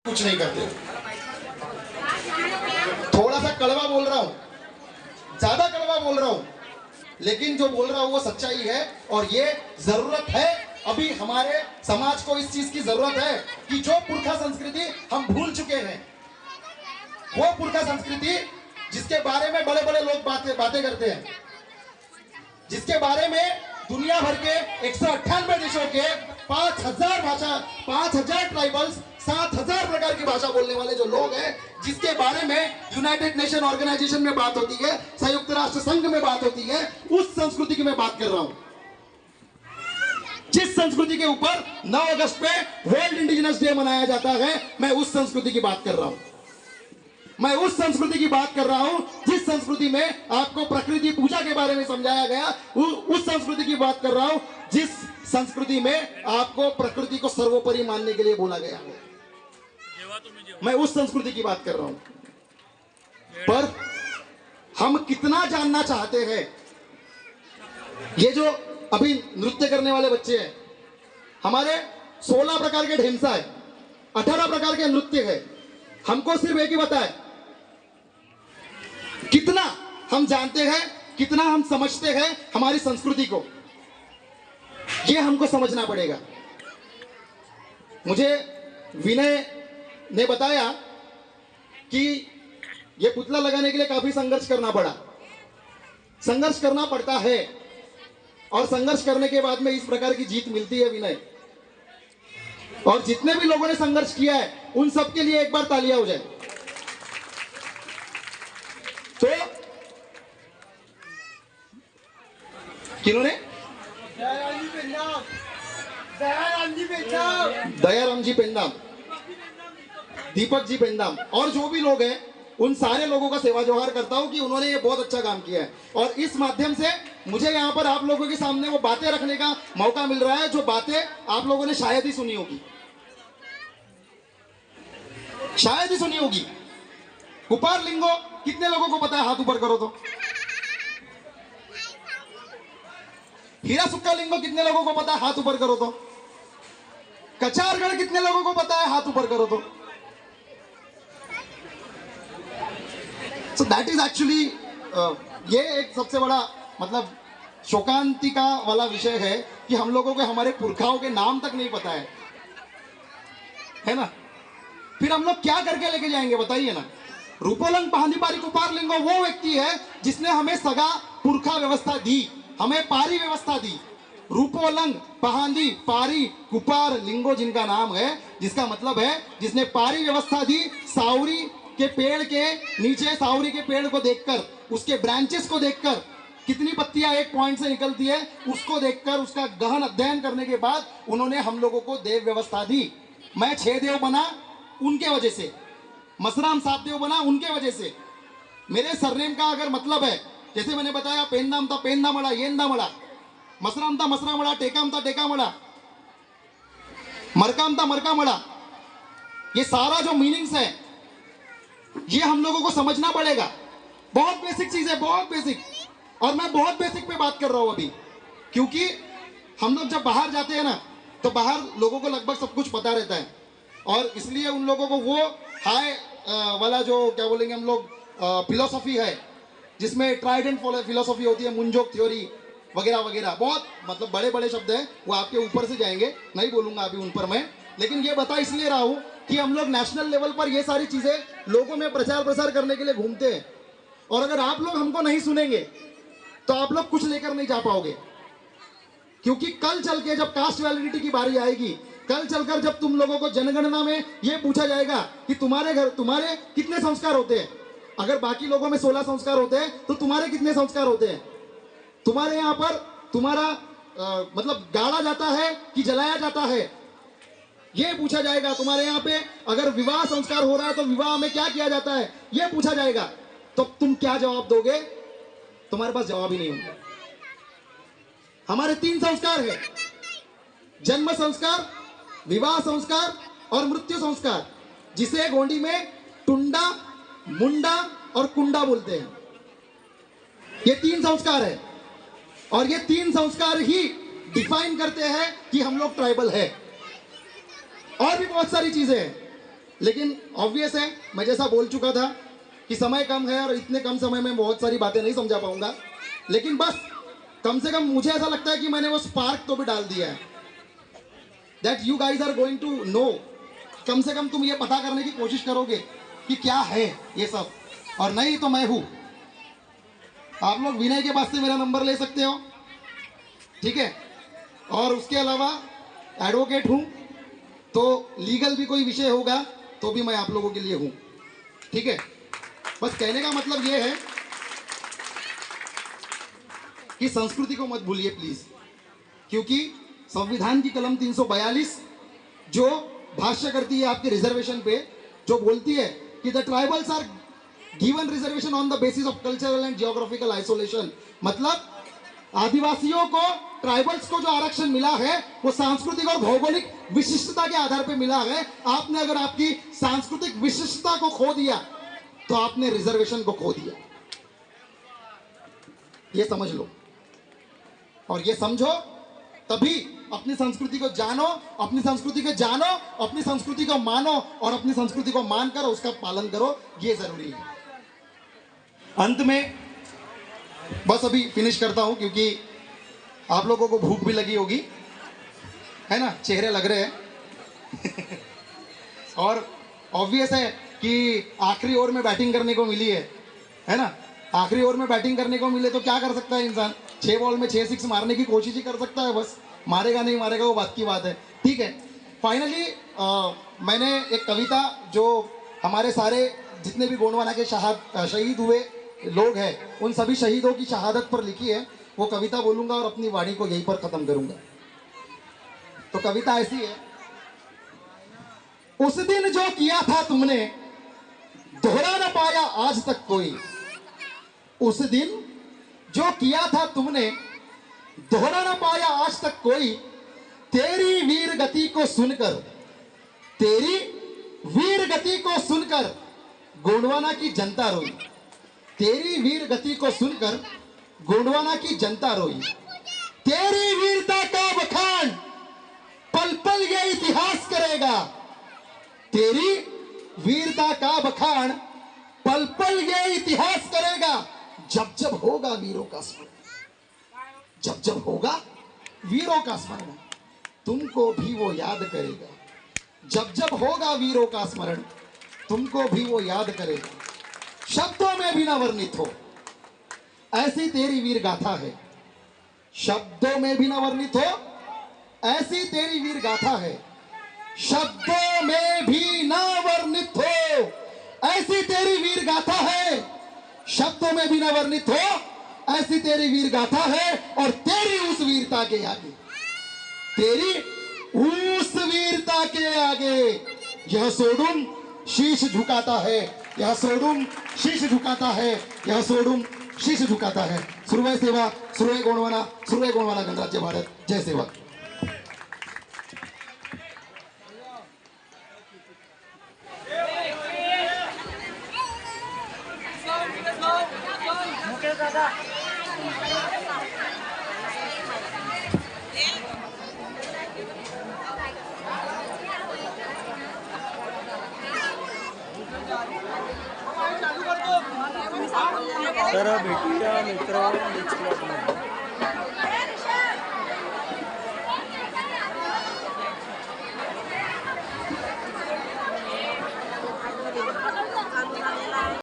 कुछ नहीं करते। थोड़ा सा कड़वा बोल रहा हूं, ज्यादा कड़वा बोल रहा हूं, लेकिन जो बोल रहा हूं वो सच्चाई है। और ये जरूरत है, अभी हमारे समाज को इस चीज की जरूरत है कि जो पुरखा संस्कृति हम भूल चुके हैं, वो पुरखा संस्कृति जिसके बारे में बड़े बड़े लोग बातें करते हैं, जिसके बारे में दुनिया भर के 198 देशों के 5000 भाषा, 5000 ट्राइबल्स, 7000 प्रकार की भाषा बोलने वाले जो लोग हैं, जिसके बारे में यूनाइटेड नेशन ऑर्गेनाइजेशन में बात होती है, संयुक्त राष्ट्र संघ में बात होती है, उस संस्कृति की मैं बात कर रहा हूं। जिस संस्कृति के ऊपर 9 अगस्त पे वर्ल्ड इंडिजिनस डे मनाया जाता है, मैं उस संस्कृति की बात कर रहा हूं। मैं उस संस्कृति की बात कर रहा हूं जिस संस्कृति में आपको प्रकृति पूजा के बारे में समझाया गया, उस संस्कृति की बात कर रहा हूं जिस संस्कृति में आपको प्रकृति को सर्वोपरि मानने के लिए बोला गया है। मैं उस संस्कृति की बात कर रहा हूं। पर हम कितना जानना चाहते हैं, ये जो अभी नृत्य करने वाले बच्चे हैं, हमारे 16 प्रकार के ढेमसा है, 18 प्रकार के नृत्य है, हमको सिर्फ एक ही बताए, कितना हम जानते हैं, कितना हम समझते हैं हमारी संस्कृति को, ये हमको समझना पड़ेगा। मुझे विनय ने बताया कि ये पुतला लगाने के लिए काफी संघर्ष करना पड़ा, संघर्ष करना पड़ता है, और संघर्ष करने के बाद में इस प्रकार की जीत मिलती है विनय। और जितने भी लोगों ने संघर्ष किया है उन सब के लिए एक बार तालियां हो जाए। तो किन्होंने? दयाराम जी पेंदाम, दीपक जी पेंदाम, और जो भी लोग हैं उन सारे लोगों का सेवा जोहार करता हूं कि उन्होंने ये बहुत अच्छा काम किया है। और इस माध्यम से मुझे यहाँ पर आप लोगों के सामने वो बातें रखने का मौका मिल रहा है जो बातें आप लोगों ने शायद ही सुनी होगी, शायद ही सुनी होगी। कुपार लिंगो कितने लोगों को पता है? हाथ ऊपर करो तो। हीरा सुक्का लिंगो कितने लोगों को पता है? हाथ ऊपर करो तो। कचारगढ़ कितने लोगों को पता है? हाथ ऊपर करो तो। सो दैट इज एक्चुअली, ये एक सबसे बड़ा मतलब शोकांतिका वाला विषय है कि हम लोगों को हमारे पुरखाओं के नाम तक नहीं पता है ना? फिर हम लोग क्या करके लेके जाएंगे बताइए ना? रूपोलंग पहांदी पारी कुपार लिंगो वो व्यक्ति है जिसने हमें सगा पुरखा व्यवस्था दी, हमें पारी व्यवस्था दी। रूपोलंग पहांदी पारी कुपार लिंगो जिनका नाम है, जिसका मतलब है जिसने पारी व्यवस्था दी, सावरी के पेड़ के नीचे, सावरी के पेड़ को देखकर, उसके ब्रांचेस को देखकर, कितनी पत्तियां एक पॉइंट से निकलती है उसको देखकर, उसका गहन अध्ययन करने के बाद उन्होंने हम लोगों को देव व्यवस्था दी। मैं 6 देव बना उनके वजह से, मसराम 7 देव बना उनके वजह से। मेरे सरनेम का अगर मतलब है, जैसे मैंने बताया, पेंदाम था पेंदा मड़ा, येंदा मड़ा, मसराम था मसरा मड़ा, टेकाम था टेका मड़ा, मरकाम था मरका मड़ा, ये सारा जो मीनिंग्स है ये हम लोगों को समझना पड़ेगा। बहुत बेसिक चीज है, बहुत बेसिक। और मैं बहुत बेसिक पे बात कर रहा हूं अभी, क्योंकि हम लोग जब बाहर जाते हैं ना, तो बाहर लोगों को लगभग सब कुछ पता रहता है, और इसलिए उन लोगों को वो हाई वाला जो क्या बोलेंगे हम लोग फिलोसफी है, जिसमें ट्राइडेंट फिलोसफी होती है, मुंजोक थ्योरी वगैरह वगैरह, बहुत मतलब बड़े बड़े शब्द हैं, वो आपके ऊपर से जाएंगे, नहीं बोलूंगा अभी उन पर मैं। लेकिन ये बता इसलिए रहा हूं कि हम लोग नेशनल लेवल पर ये सारी चीजें लोगों में प्रचार प्रसार करने के लिए घूमते हैं, और अगर आप लोग हमको नहीं सुनेंगे तो आप लोग कुछ लेकर नहीं जा पाओगे। क्योंकि कल चल के जब कास्ट वैलिडिटी की बारी आएगी, कल चलकर जब तुम लोगों को जनगणना में यह पूछा जाएगा कि तुम्हारे घर तुम्हारे कितने संस्कार होते हैं, अगर बाकी लोगों में 16 संस्कार होते हैं तो तुम्हारे कितने संस्कार होते हैं? तुम्हारे यहाँ पर तुम्हारा मतलब गाड़ा जाता है कि जलाया जाता है, यह पूछा जाएगा। तुम्हारे यहाँ पे अगर विवाह संस्कार हो रहा है तो विवाह में क्या किया जाता है, यह पूछा जाएगा। तो तुम क्या जवाब दोगे? तुम्हारे पास जवाब ही नहीं होगा। हमारे 3 संस्कार है, जन्म संस्कार, विवाह संस्कार और मृत्यु संस्कार, जिसे गोंडी में टुंडा, मुंडा और कुंडा बोलते हैं। ये 3 संस्कार है, और ये 3 संस्कार ही डिफाइन करते हैं कि हम लोग ट्राइबल है। और भी बहुत सारी चीजें हैं, लेकिन ऑब्वियस है, मैं जैसा बोल चुका था कि समय कम है और इतने कम समय में बहुत सारी बातें नहीं समझा पाऊंगा, लेकिन बस कम से कम मुझे ऐसा लगता है कि मैंने वो स्पार्क तो भी डाल दिया है, that you guys are going to know. कम से कम तुम ये पता करने की कोशिश करोगे कि क्या है ये सब, और नहीं तो मैं हूं। आप लोग विनय के पास से मेरा नंबर ले सकते हो, ठीक है। और उसके अलावा एडवोकेट हूं, तो लीगल भी कोई विषय होगा तो भी मैं आप लोगों के लिए हूं, ठीक है। बस कहने का मतलब ये है कि संस्कृति को मत भूलिए प्लीज, क्योंकि संविधान की कलम 342 जो भाष्य करती है आपके रिजर्वेशन पे, जो बोलती है कि the tribals are given reservation on the basis of cultural and geographical isolation, मतलब आदिवासियों को, ट्राइबल्स को जो आरक्षण मिला है वो सांस्कृतिक और भौगोलिक विशिष्टता के आधार पर मिला है। आपने अगर आपकी सांस्कृतिक विशिष्टता को खो दिया तो आपने रिजर्वेशन को खो दिया, ये समझ लो। और ये समझो तभी अपनी संस्कृति को जानो, अपनी संस्कृति को जानो, अपनी संस्कृति को मानो, और अपनी संस्कृति को मानकर उसका पालन करो, ये जरूरी है। अंत में बस अभी फिनिश करता हूं, क्योंकि आप लोगों को भूख भी लगी होगी, है ना, चेहरे लग रहे हैं और ऑब्वियस है कि आखिरी ओवर में बैटिंग करने को मिली है ना। आखिरी ओवर में बैटिंग करने को मिले तो क्या कर सकता है इंसान, 6 बॉल में 6 सिक्स मारने की कोशिश ही कर सकता है, बस मारेगा नहीं मारेगा वो बात की बात है, ठीक है। फाइनली मैंने एक कविता जो हमारे सारे जितने भी गोंडवाना के शहीद हुए लोग हैं उन सभी शहीदों की शहादत पर लिखी है, वो कविता बोलूंगा और अपनी वाणी को यहीं पर खत्म करूंगा। तो कविता ऐसी है, उस दिन जो किया था तुमने दोहरा न पाया आज तक कोई, उस दिन जो किया था तुमने दोहरा न पाया आज तक कोई, तेरी वीर गति को सुनकर, तेरी वीर गति को सुनकर गोंडवाना की जनता रोई, तेरी वीर गति को सुनकर गोंडवाना की जनता रोई, तेरी वीरता का बखान पल पल ये इतिहास करेगा, तेरी वीरता का बखान पल पल ये इतिहास करेगा, जब जब होगा वीरों का स्मरण, जब जब होगा वीरों का स्मरण तुमको भी वो याद करेगा, जब जब होगा वीरों का स्मरण तुमको भी वो याद करेगा, शब्दों में भी ना वर्णित हो ऐसी तेरी वीर गाथा है, शब्दों में भी ना वर्णित हो ऐसी तेरी वीर गाथा है, शब्दों में भी ना वर्णित हो ऐसी तेरी वीर गाथा है, शब्दों में भी ना वर्णित हो ऐसी तेरी वीर गाथा है, और तेरी उस वीरता के आगे, तेरी उस वीरता के आगे यह सोडुम शीश झुकाता है, यह सोडुम शीश झुकाता है, यह सोडुम शीश झुकाता है। सुरवय सेवा, सुरवय गोंडवाना गणराज्य भारत, जय सेवा। तर भेटूया मित्र नेक्स्ट